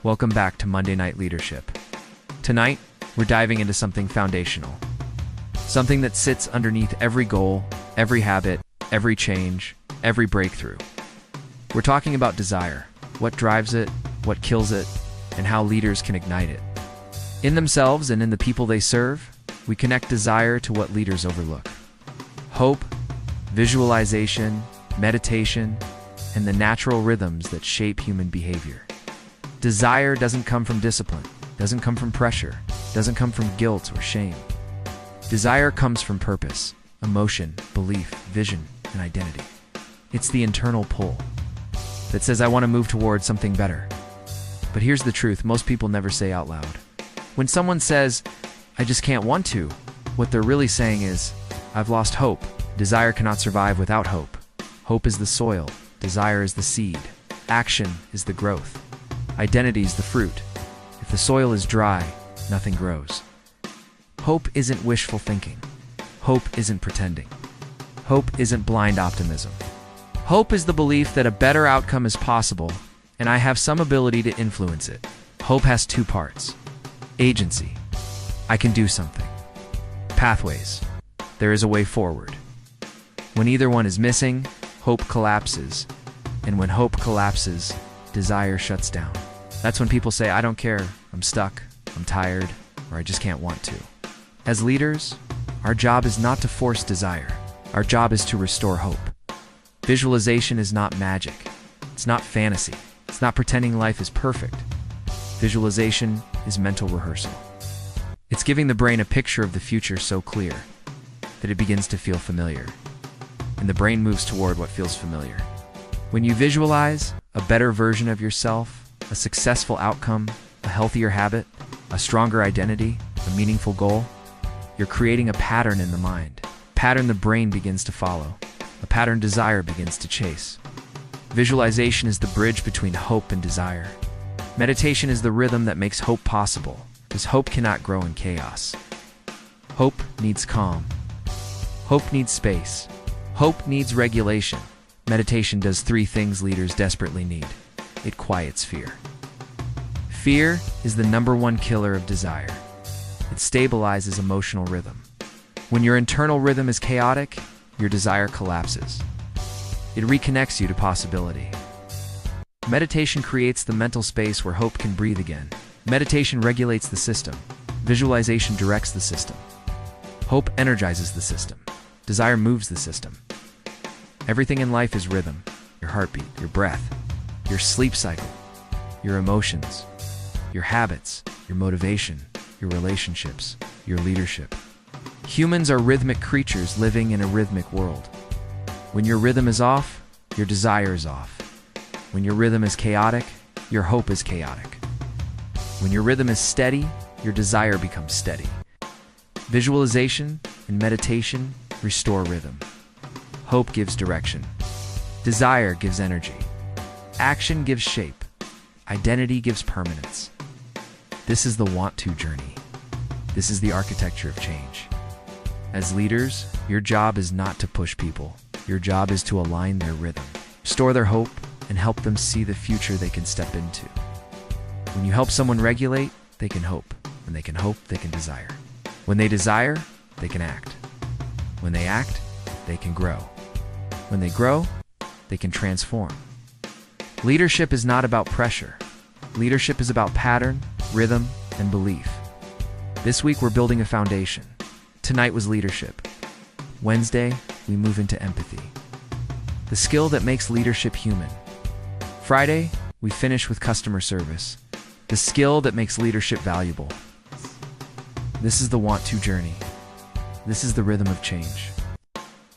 Welcome back to Monday Night Leadership. Tonight, we're diving into something foundational. Something that sits underneath every goal, every habit, every change, every breakthrough. We're talking about desire, what drives it, what kills it, and how leaders can ignite it. In themselves and in the people they serve, we connect desire to what leaders overlook. Hope, visualization, meditation, and the natural rhythms that shape human behavior. Desire doesn't come from discipline, doesn't come from pressure, doesn't come from guilt or shame. Desire comes from purpose, emotion, belief, vision, and identity. It's the internal pull that says, I want to move towards something better. But here's the truth, most people never say out loud. When someone says, I just can't want to, what they're really saying is, I've lost hope. Desire cannot survive without hope. Hope is the soil, desire is the seed, action is the growth, identity is the fruit. If the soil is dry, nothing grows. Hope isn't wishful thinking. Hope isn't pretending. Hope isn't blind optimism. Hope is the belief that a better outcome is possible, and I have some ability to influence it. Hope has two parts. Agency. I can do something. Pathways. There is a way forward. When either one is missing, hope collapses. And when hope collapses, desire shuts down. That's when people say, I don't care, I'm stuck, I'm tired, or I just can't want to. As leaders, our job is not to force desire. Our job is to restore hope. Visualization is not magic. It's not fantasy. It's not pretending life is perfect. Visualization is mental rehearsal. It's giving the brain a picture of the future so clear that it begins to feel familiar. And the brain moves toward what feels familiar. When you visualize a better version of yourself, a successful outcome, a healthier habit, a stronger identity, a meaningful goal, you're creating a pattern in the mind. A pattern the brain begins to follow. A pattern desire begins to chase. Visualization is the bridge between hope and desire. Meditation is the rhythm that makes hope possible, because hope cannot grow in chaos. Hope needs calm. Hope needs space. Hope needs regulation. Meditation does three things leaders desperately need. It quiets fear. Fear is the #1 killer of desire. It stabilizes emotional rhythm. When your internal rhythm is chaotic, your desire collapses. It reconnects you to possibility. Meditation creates the mental space where hope can breathe again. Meditation regulates the system. Visualization directs the system. Hope energizes the system. Desire moves the system. Everything in life is rhythm. Your heartbeat, your breath, your sleep cycle, your emotions, your habits, your motivation, your relationships, your leadership. Humans are rhythmic creatures living in a rhythmic world. When your rhythm is off, your desire is off. When your rhythm is chaotic, your hope is chaotic. When your rhythm is steady, your desire becomes steady. Visualization and meditation restore rhythm. Hope gives direction. Desire gives energy. Action gives shape. Identity gives permanence. This is the want-to journey. This is the architecture of change. As leaders, your job is not to push people. Your job is to align their rhythm, restore their hope, and help them see the future they can step into. When you help someone regulate, they can hope. When they can hope, they can desire. When they desire, they can act. When they act, they can grow. When they grow, they can transform. Leadership is not about pressure. Leadership is about pattern, rhythm, and belief. This week, we're building a foundation. Tonight was leadership. Wednesday, we move into empathy, the skill that makes leadership human. Friday, we finish with customer service, the skill that makes leadership valuable. This is the want-to journey. This is the rhythm of change.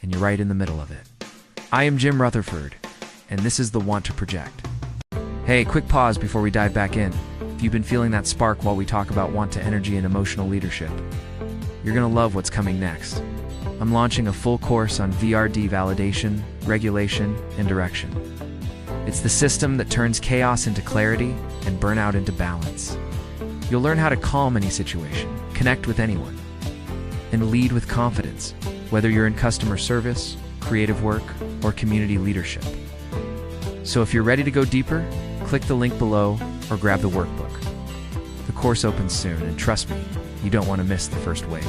And you're right in the middle of it. I am Jim Rutherford, and this is the Want to Project. Hey, quick pause before we dive back in. If you've been feeling that spark while we talk about want to energy and emotional leadership, you're going to love what's coming next. I'm launching a full course on VRD validation, regulation, and direction. It's the system that turns chaos into clarity and burnout into balance. You'll learn how to calm any situation, connect with anyone, and lead with confidence, whether you're in customer service, creative work, or community leadership. So if you're ready to go deeper, click the link below or grab the workbook. The course opens soon, and trust me, you don't want to miss the first wave.